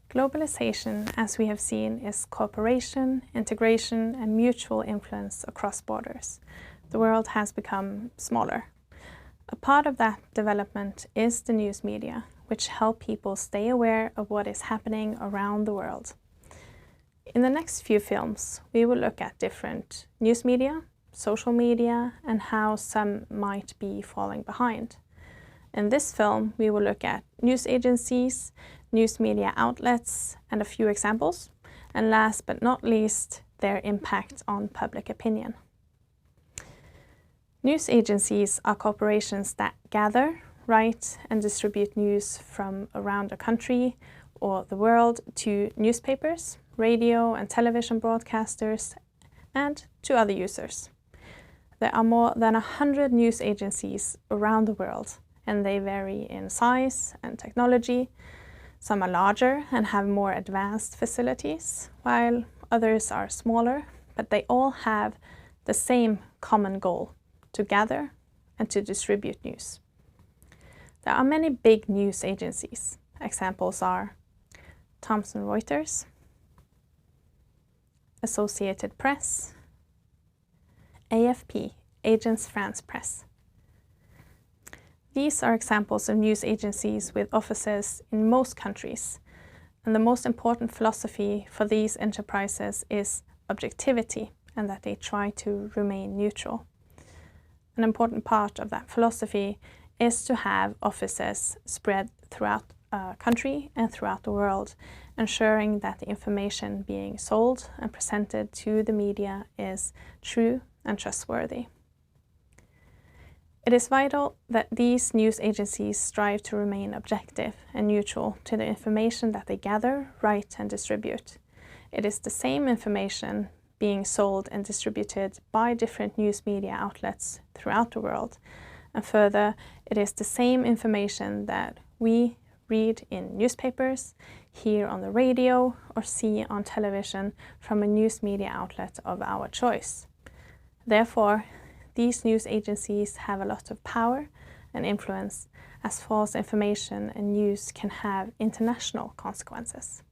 Globalization, as we have seen, is cooperation, integration, and mutual influence across borders. The world has become smaller. A part of that development is the news media, which help people stay aware of what is happening around the world. In the next few films, we will look at different news media, social media, and how some might be falling behind. In this film, we will look at news agencies, news media outlets, and a few examples, and last but not least, their impact on public opinion. News agencies are corporations that gather, write, and distribute news from around a country or the world to newspapers, radio and television broadcasters, and to other users. There are more than 100 news agencies around the world, and they vary in size and technology. Some are larger and have more advanced facilities, while others are smaller, but they all have the same common goal: to gather and to distribute news. There are many big news agencies. Examples are Thomson Reuters, Associated Press, AFP, Agence France Presse. These are examples of news agencies with offices in most countries, and the most important philosophy for these enterprises is objectivity, and that they try to remain neutral. An important part of that philosophy is to have offices spread throughout a country and throughout the world, ensuring that the information being sold and presented to the media is true and trustworthy. It is vital that these news agencies strive to remain objective and neutral to the information that they gather, write, and distribute. It is the same information being sold and distributed by different news media outlets throughout the world. And further, it is the same information that we read in newspapers, hear on the radio, or see on television from a news media outlet of our choice. Therefore, these news agencies have a lot of power and influence, as false information and news can have international consequences.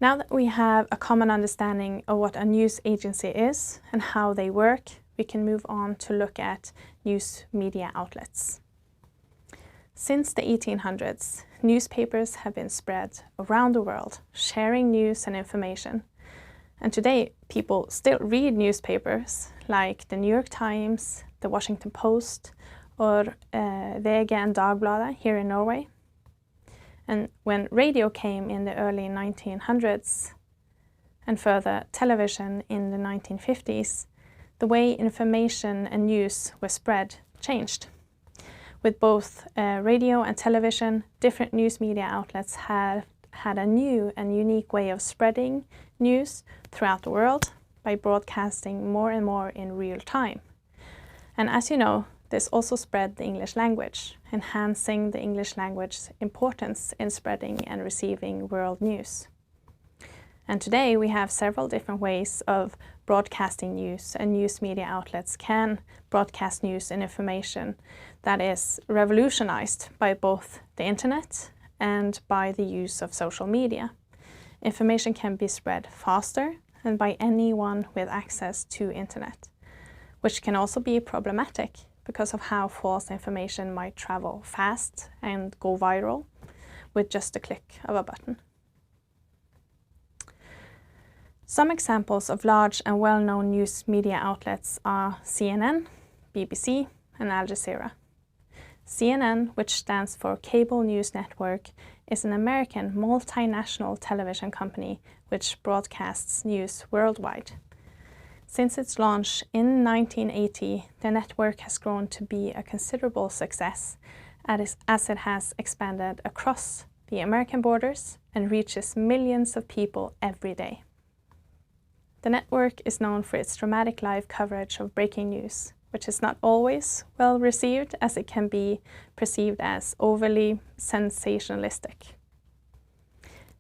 Now that we have a common understanding of what a news agency is and how they work, we can move on to look at news media outlets. Since the 1800s, newspapers have been spread around the world, sharing news and information. And today, people still read newspapers like the New York Times, the Washington Post, or VG and Dagbladet here in Norway. And when radio came in the early 1900s, and further television in the 1950s, the way information and news were spread changed. With both radio and television, different news media outlets had a new and unique way of spreading news throughout the world by broadcasting more and more in real time. And as you know, this also spread the English language, enhancing the English language's importance in spreading and receiving world news. And today we have several different ways of broadcasting news, and news media outlets can broadcast news and information that is revolutionized by both the internet and by the use of social media. Information can be spread faster and by anyone with access to internet, which can also be problematic because of how false information might travel fast and go viral with just a click of a button. Some examples of large and well-known news media outlets are CNN, BBC, and Al Jazeera. CNN, which stands for Cable News Network, is an American multinational television company which broadcasts news worldwide. Since its launch in 1980, the network has grown to be a considerable success as it has expanded across the American borders and reaches millions of people every day. The network is known for its dramatic live coverage of breaking news, which is not always well received, as it can be perceived as overly sensationalistic.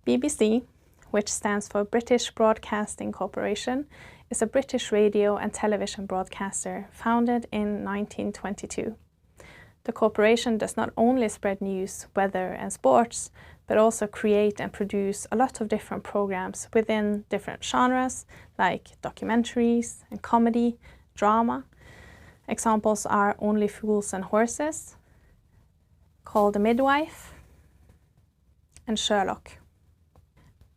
BBC, which stands for British Broadcasting Corporation, is a British radio and television broadcaster founded in 1922. The corporation does not only spread news, weather and sports, but also create and produce a lot of different programs within different genres like documentaries and comedy, drama. Examples are Only Fools and Horses, Call the Midwife, and Sherlock.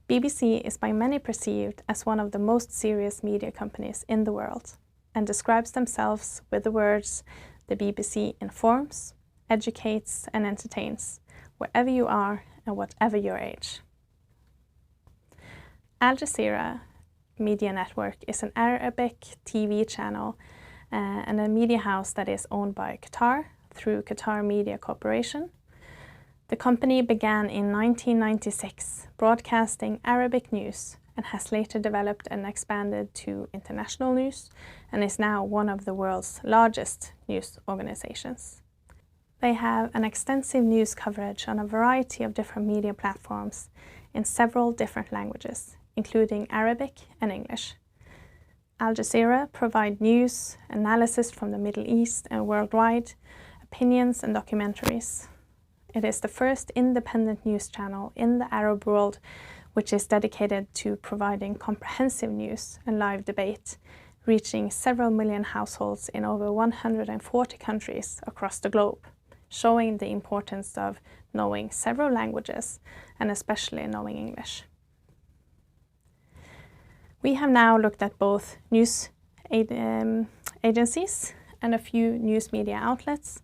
BBC is by many perceived as one of the most serious media companies in the world and describes themselves with the words, "The BBC informs, educates and entertains, wherever you are and whatever your age." Al Jazeera Media Network is an Arabic TV channel and a media house that is owned by Qatar through Qatar Media Corporation. The company began in 1996 broadcasting Arabic news and has later developed and expanded to international news and is now one of the world's largest news organizations. They have an extensive news coverage on a variety of different media platforms in several different languages, including Arabic and English. Al Jazeera provide news, analysis from the Middle East and worldwide, opinions and documentaries. It is the first independent news channel in the Arab world which is dedicated to providing comprehensive news and live debate, reaching several million households in over 140 countries across the globe, showing the importance of knowing several languages and especially knowing English. We have now looked at both news agencies and a few news media outlets.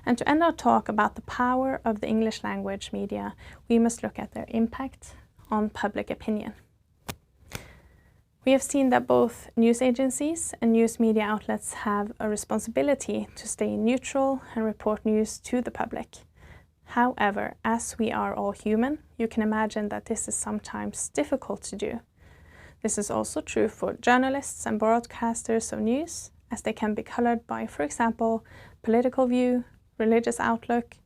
And to end our talk about the power of the English language media, we must look at their impact on public opinion. We have seen that both news agencies and news media outlets have a responsibility to stay neutral and report news to the public. However, as we are all human, you can imagine that this is sometimes difficult to do. This is also true for journalists and broadcasters of news, as they can be colored by, for example, political view, religious outlook,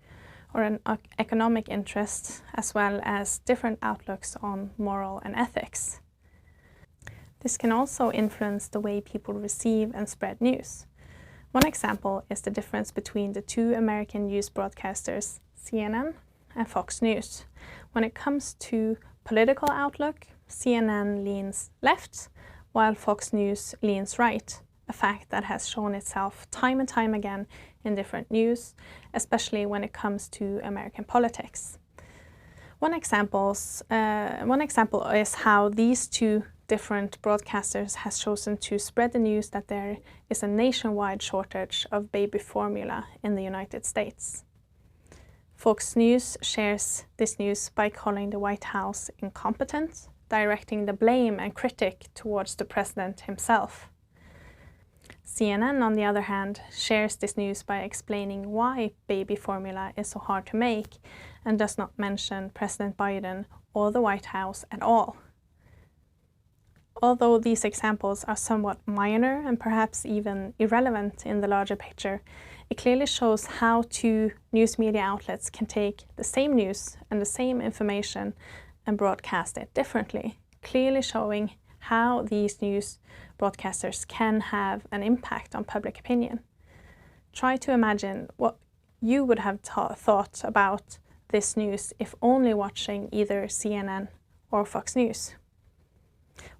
or an economic interest, as well as different outlooks on moral and ethics. This can also influence the way people receive and spread news. One example is the difference between the two American news broadcasters, CNN and Fox News. When it comes to political outlook, CNN leans left, while Fox News leans right, a fact that has shown itself time and time again in different news, especially when it comes to American politics. One example is how these two different broadcasters has chosen to spread the news that there is a nationwide shortage of baby formula in the United States. Fox News shares this news by calling the White House incompetent, directing the blame and critique towards the president himself. CNN, on the other hand, shares this news by explaining why baby formula is so hard to make and does not mention President Biden or the White House at all. Although these examples are somewhat minor and perhaps even irrelevant in the larger picture, it clearly shows how two news media outlets can take the same news and the same information and broadcast it differently, clearly showing how these news broadcasters can have an impact on public opinion. Try to imagine what you would have thought about this news if only watching either CNN or Fox News.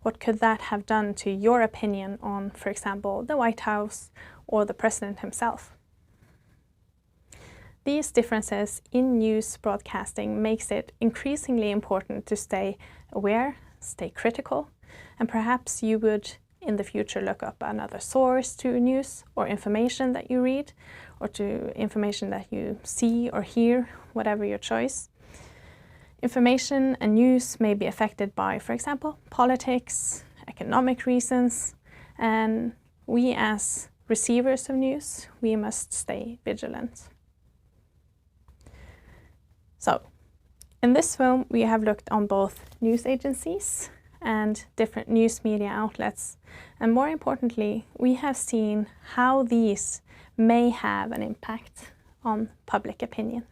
What could that have done to your opinion on, for example, the White House or the president himself? These differences in news broadcasting makes it increasingly important to stay aware, stay critical, and perhaps you would in the future look up another source to news or information that you read, or to information that you see or hear, whatever your choice. Information and news may be affected by, for example, politics, economic reasons, and we as receivers of news, we must stay vigilant. So, in this film, we have looked on both news agencies and different news media outlets, and more importantly, we have seen how these may have an impact on public opinion.